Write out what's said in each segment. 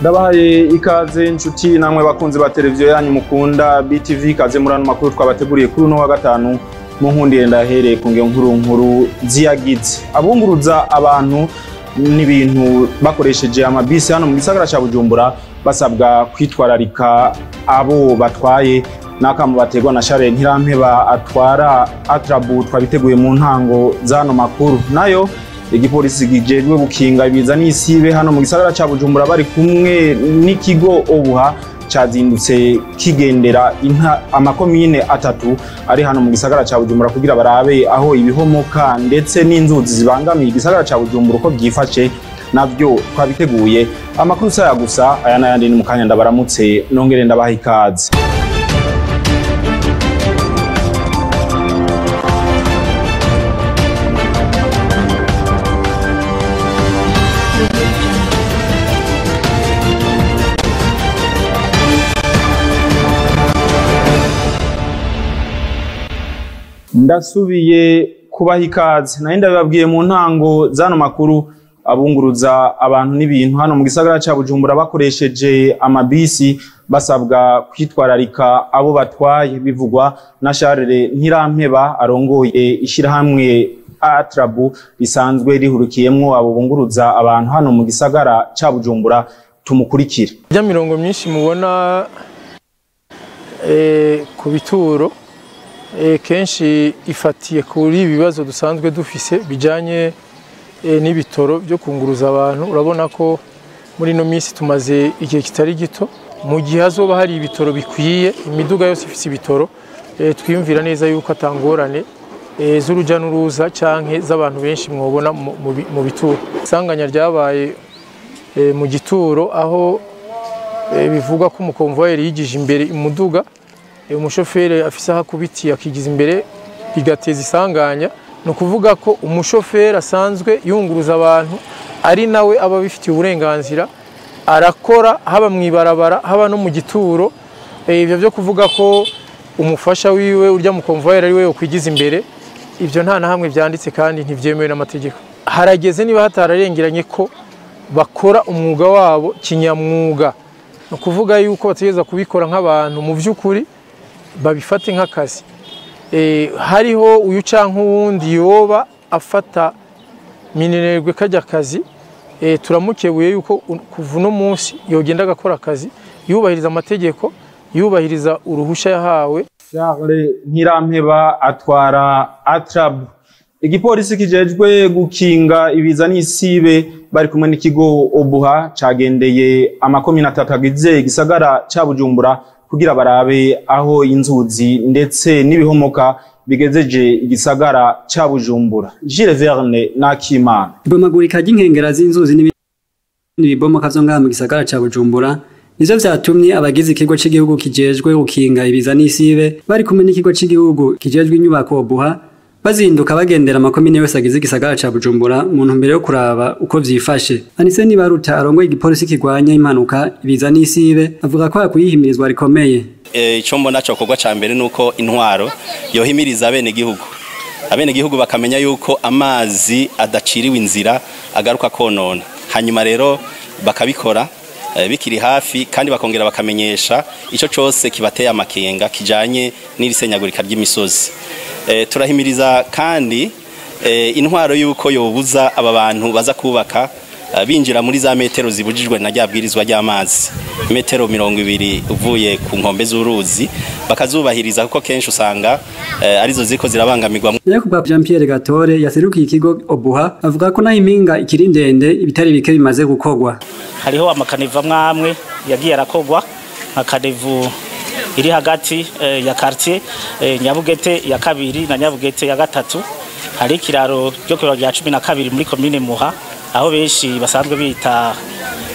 Ndabahaye ikaze inshuti namwe bakunzi ba televiziyo yanyu mukunda BTV kaze murano makuru twabateguriye kuri no wa gatanu mu nkundiye ndahereye ku nkuru ziyagize abunguruza abantu n'ibintu bakoresheje amabisi hano mu gisagara ca Bujumbura basabwa kwitwararika abo batwaye nakamu bategwa na Charles Ntirampeba atwara Atrabu twabiteguye mu ntango zano makuru nayo igipolisi gijejwe gukinga ibiza n'isibe hano mu gisagara ca Bujumbura bari kumwe n'ikigo Obuha cazindutse kigendera amakomine atatu ari hano mu gisagara ca Bujumbura kugira barabe aho ibihomoka ndetse n'inzuzi zibangamiye igisagara ca Bujumbura uko byifashe navyo twabiteguye amakuru saya gusa aya n'ayandi ni mukanya ndabaramutse nongere ndabaha ikaze. Ndasubiye kubaha ikaze narinda bibabwiye mu ntango zano makuru abunguruza abantu n'ibintu hano mu gisagara ca Bujumbura bakoresheje amabisi basabwa kwitwararika abo batwaye bivugwa na Charles Ntirampeba arongoye ishirahamwe Atrabu risanzwe rihurukiyemwo abo bunguruza abantu hano mu gisagara ca Bujumbura tumukurikira. Ya mirongo myinshi mubona ku bituro kenshi ifatiye kuri ibibazo dusanzwe dufise bijanye n'ibitoro byo kunguruza abantu. Urabona ko muri no minsi tumaze igihe kitari gito mu gihe hazoba hari ibitoro bikwiye imiduga yose ifise ibitoro twiyumvira neza yuko atangorane z'uruja n'uruza canke z'abantu benshi mwobona mu bituro. Isanganya ryabaye mu gituro aho bivugwa ko umukonvoyeri yigije imbere imuduga umushoferi afise hakubitiye akigiza imbere bigateza isanganya. No kuvuga ko umushoferi asanzwe yunguruza abantu ari nawe aba bifitiye uburenganzira arakora haba mwibarabara haba no mu gituro. Ivyo byo kuvuga ko umufasha wiwe urya mu konvoyeri ari we ukwigiza imbere ivyo nta na hamwe vyanditse kandi ntivyemewe n'amategeko. Harageze niba hatararengeranye ko bakora umwuga wabo kinyamwuga. No kuvuga yuko bategeza kubikora nk'abantu mu vy'ukuri babifate nk'akazi. Hariho uyu canke uwundi yoba afata minenerwe kajya kazi turamukebuye yuko kuva no munsi yogenda agakora akazi yubahiriza amategeko yubahiriza uruhusha yahawe. Charles Ntirampeba atwara Atrabu. Igipolisi kijejwe gukinga ibiza n'isibe bari kumwe n'ikigo Obuha cagendeye amakomine atatu agize igisagara ca Bujumbura kugira barabe aho inzuzi ndetse n'ibihomoka bigezeje igisagara ca Bujumbura. Gilles Verne Nakimana. Ibomagurika ry'inkengera z'inzuzi n'ibibomoka vyo ngaha mu gisagara ca Bujumbura nivyo vyatumye abagize ikigo c'igihugu kijejwe gukinga ibiza n'isibe bari kumwe n'ikigo c'igihugu kijejwe inyubako Obuha bazinduka bagendera amakomine yose agize igisagara ca Bujumbura mu ntumbero yo kuraba uko vyifashe. Anise Nibaruta arongoye igipolisi kigwanya impanuka ibiza n'isibe avuga ko yakuyihimirizwa rikomeye. Ico mbona cyo kogwa ca mbere nuko intwaro yohimiriza abene gihugu bakamenya yuko amazi adaciriwe inzira agaruka konona, hanyuma rero bakabikora bikiri hafi kandi bakongera bakamenyesha ico cose kibateye amakenga kijanye n'irisenyagurika ry'imisozi. Turahimiriza kandi intwaro yuko yobuza aba bantu baza kubaka binjira muri za metero zibujijwe na ryabwirizwa ry'amazi metero 200 uvuye ku nkombe z'uruzi bakazubahiriza kuko kenshi usanga arizo ziko zirabangamirwa. Yakubwa Jean Pierre Gatore yaserukiye ikigo Obuha avuga ko naho impinga ikiri ndende ibitari bike bimaze gukogwa. Hariho amakaniva mwamwe yagiye arakogwa nka kanevu iri hagati ya quartier Nyabugete ya kabiri na Nyabugete ya gatatu. Hari kiraro ryo ku rya 12 muri commune Muha aho benshi basanzwe bita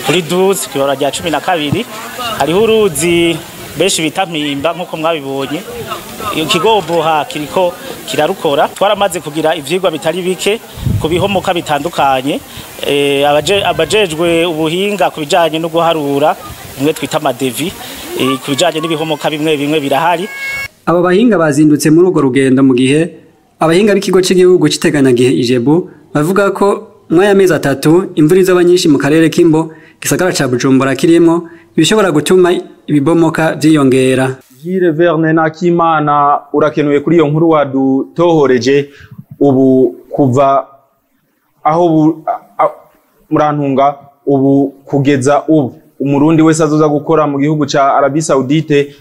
kuri 12 ku rya 12. Hariho uruzi benshi bita Mpimba nkuko mwabibonye. Ikigo Obuha kiriko kirarukora. Twaramaze kugira ivyigwa bitari bike ku bihomoka bitandukanye. Abajejwe ubuhinga kubijanye no guharura umwe twita amadevi kubijanye n'ibihomoka bimwe birahari. Abo bahinga bazindutse muri urwo rugendo mu gihe abahinga b'ikigo cy'igihugu citeganyagihe Ijebu bavuga ko mwaya mezi 3 imvura izaba nyinshi mu karere k'Imbo gisagara ca Bujumbura kirimo bishobora gutuma ibibomoka vyiyongera. Gire Verne Nakimana urakenuye kuri iyo nkuru wadutohoreje. Ubu kuva aho murantunga ubu kugeza ubu umurundi wese azoza gukora mu gihugu ca Arabie Saoudite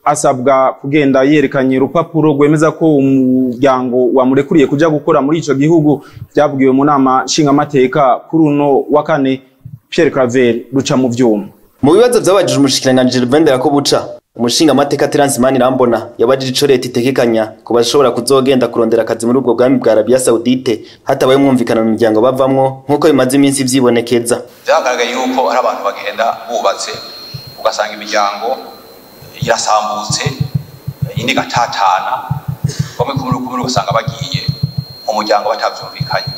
asabwa kugenda yerekanye urupapuro rwemeza ko umuryango wamurekuriye kuja gukora muri ico gihugu. Byavugiwe mu nama nshingamateka kuri uno wa kane. Pierre Claver ruca mu vyuma. Mu bibazo byabajije umushikiranganje Ruvendera ko buca umushingamateka Terence Manirambona yabajije ico leta itekekanya ko bashobora kuzogenda kurondera akazi muri ubwo bwami bwa Arabie Saoudite hatabaye umwumvikano mu miryango bavamwo nkuko bimaze iminsi vyibonekeza. Byagaragaye yuko ari abantu bagenda bubatse ugasanga imiryango irasambutse indi gatatana bamwe kumuri usanga bagiye mu muryango batavyumvikanye.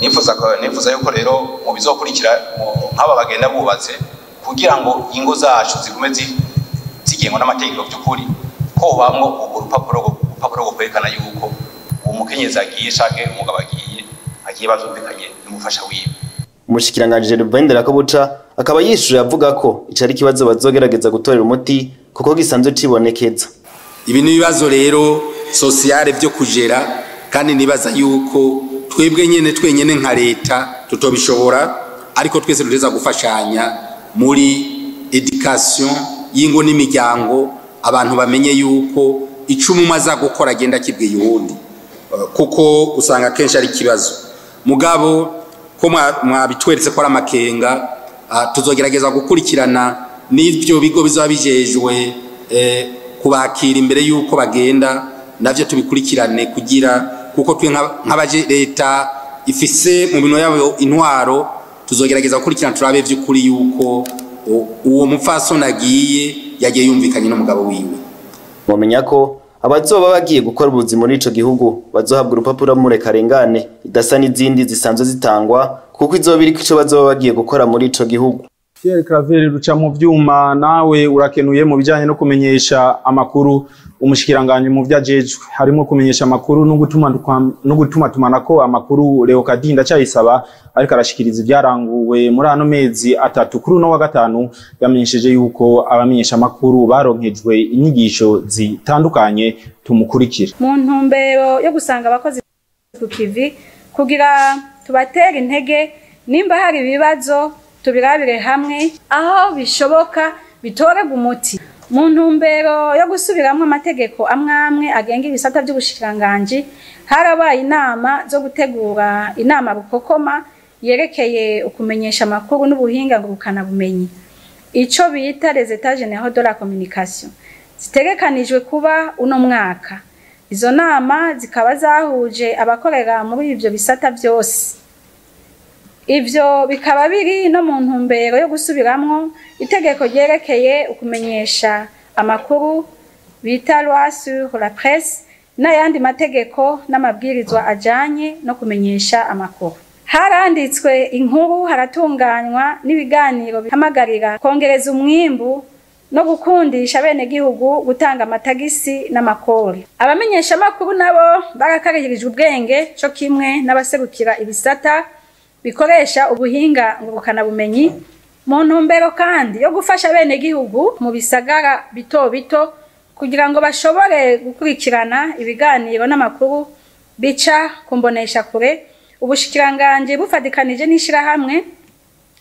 Nifuza yuko rero mu bizokurikira nk'aba bagenda bubatse kugira ngo ingo zacu zigume zigengwa n'amategeko by'ukuri ko bamwe urupapuro rwo kwerekana yuko umukenyezi agiye canke umugabo agiye bavyumvikanye n'umufasha wiwe. Umushikiranganje Ruvendera ko buca akaba yishuye avuga ko icari kibazo bazogerageza gutorera umuti kuko gisanzwe cibonekeza. Ibi ni bibazo rero sociale byo kujera kandi nibaza yuko twebwe nyene twenyene nka leta tutobishobora ariko twese tureza gufashanya muri education y'ingo n'imiryango abantu bamenye yuko icumu maza gukora agenda kibwiye uwundi kuko usanga kenshi ari kibazo mugabo ko mwabitweretse ko ari amakenga tuzogerageza gukurikirana n'ivyo bigo bizaba bijejwe kubakira imbere yuko bagenda navyo tubikurikirane kugira kuko twe nk'abaje leta ifise mu bino yabo intwaro tuzogerageza gukurikirana turabe vy'ukuri yuko uwo mupfaso nagiye yagiye yumvikanye n'umugabo wiwe. Mumenya ko abazoba bagiye gukora ubuzi muri ico gihugu bazohabwa urupapuro murekarengane idasa n'izindi zisanzwe zitangwa kuko izobiri ico bazoba bagiye gukora muri ico gihugu. Pierre Claver ruca mu vyuma nawe urakenuye mu bijanye no kumenyesha amakuru. Umushikiranganje mu vyajejwe harimo kumenyesha amakuru no gutuma tumanako amakuru Leo Kadinda cyayisaba ariko arashikiriza ibyaranguwe muri ano mezi 3 kuri no wa gatanu yamenyesheje yuko abamenyesha amakuru baronkejwe inyigisho zitandukanye. Tumukurikira mu ntumbero yo gusanga abakozi ku kivi kugira tubatera intege nimba hari ibibazo tubirabire hamwe aho bishoboka bitorega umuti mu ntumbero yo gusubiramwe amategeko amwe agenga ibisata by'ubushikiranganje. Harabaye inama zo gutegura inama rukokoma yerekeye ukumenyesha amakuru n'ubuhinga ngurukana bumenyi ico bita les états généraux de la communication zitegekanijwe kuba uno mwaka. Izo nama zikaba zahuje abakorera muri ivyo bisata byose. Ivyo bikaba biri no mu ntumbero yo gusubiramwo itegeko ryerekeye ukumenyesha amakuru bita loi sur la presse n'ayandi mategeko n'amabwirizwa ajanye no kumenyesha amakuru. Haranditswe inkuru, haratunganywa n'ibiganiro bihamagarira kongereza umwimbu no gukundisha bene gihugu gutanga amatagisi n'amakori. Abamenyesha amakuru nabo barakarihirijwe ubwenge cyo kimwe n'abaserukira ibisata bikoresha ubuhinga ngurukana bumenyi mu ntumbero kandi yo gufasha bene gihugu mu bisagara bito bito kugira ngo bashobore gukurikirana ibiganiro n'amakuru bica kumbonesha kure. Ubushikiranganje bufadikanije n'ishirahamwe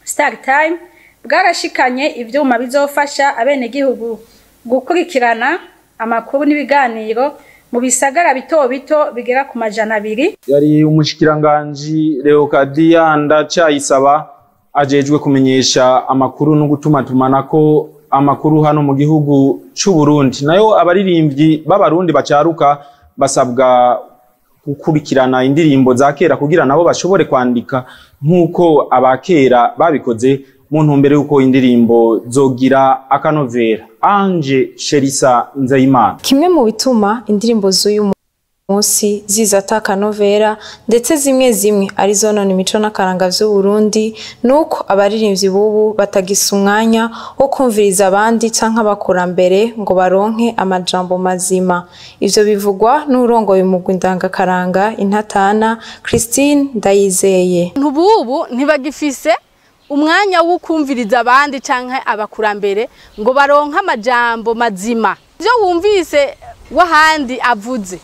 Star Time bwarashikanye ivyuma bizofasha abene gihugu gukurikirana amakuru n'ibiganiro mu bisagara bito bito bigera ku 200. Yari umushikiranganje Leo Kadinda cyayisaba ajejwe kumenyesha amakuru no gutuma tumanako amakuru hano mu gihugu c'u Burundi. Nayo abaririmbyi b'abarundi bacaruka basabwa gukurikirana indirimbo za kera kugira nabo bashobore kwandika nkuko abakera babikoze mu ntumbero yuko indirimbo zogira akanovera. Ange Sherisa Nzeyimana. Kimwe mu bituma indirimbo z'uyu musi zizataka novera ndetse zimwe zimwe ari zonona imico n'akaranga vy'u Burundi nuko abaririmbyi bubu batagisa umwanya wo kumviriza abandi canke abakurambere ngo baronke amajambo mazima. Ivyo bivugwa n'urongoye umugwi ndangakaranga Intatana Christine Ndayizeye. Ntububu ntibagifise umwanya wo kumviriza abandi canke abakurambere ngo baronke amajambo mazima. Ivyo wumvise wahandi avuze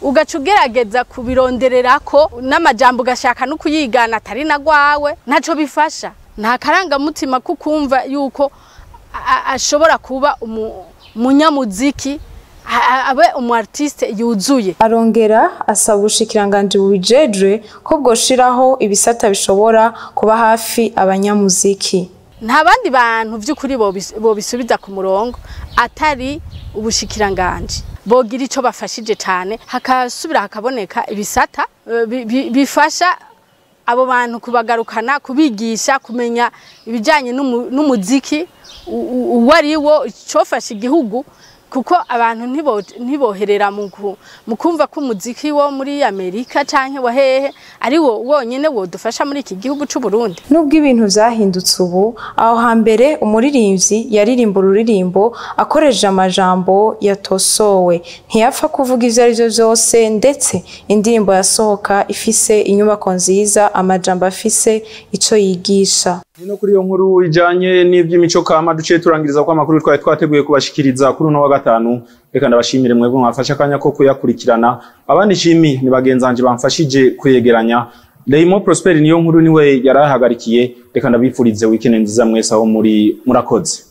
ugacugerageza kubirondererako n'amajambo gashaka no kuyigana atari na gwawe ntaco bifasha. Nta karangamutima kukumva yuko ashobora kuba umunyamuziki abe umu-artiste yuzuye. Arongera asaba ubushikiranganje bubijejwe ko bwoshiraho ibisata bishobora kuba hafi abanyamuziki. Nta bandi bantu vy'ukuri bobisubiza ku murongo atari ubushikiranganje. Bogira ico bafashije cyane hakasubira hakaboneka ibisata bifasha abo bantu kubagarukana kubigisha kumenya ibijanye n'umuziki uwariwo icofasha igihugu kuko abantu ntiboherera mu kumva ko umuziki wo muri Amerika canke wa hehe ari wo wonyene wodufasha muri iki gihugu c'u Burundi. Nubwo ibintu vyahindutse ubu aho hambere umuririmbyi yaririmba ururirimbo akoresheje amajambo yatosowe ntiyapfa kuvuga ivyo ari byo vyose ndetse indirimbo yasohoka ifise inyubako nziza amajambo afise ico yigisha. Nino kuri iyo nkuru ijanye n'ivy'imico kama duciye turangiriza ko amakuru twari twateguye kubashikiriza kuri uno wa gatanu. Reka ndabashimire mwebwe mwafasha akanya ko kuyakurikirana. Abandi shimi ni bagenzanje bamfashije kuyegeranya. Leimo Prosper niyo nkuru niwe yarahagarikiye. Reka ndabifurize weekend nziza mwese aho murakoze.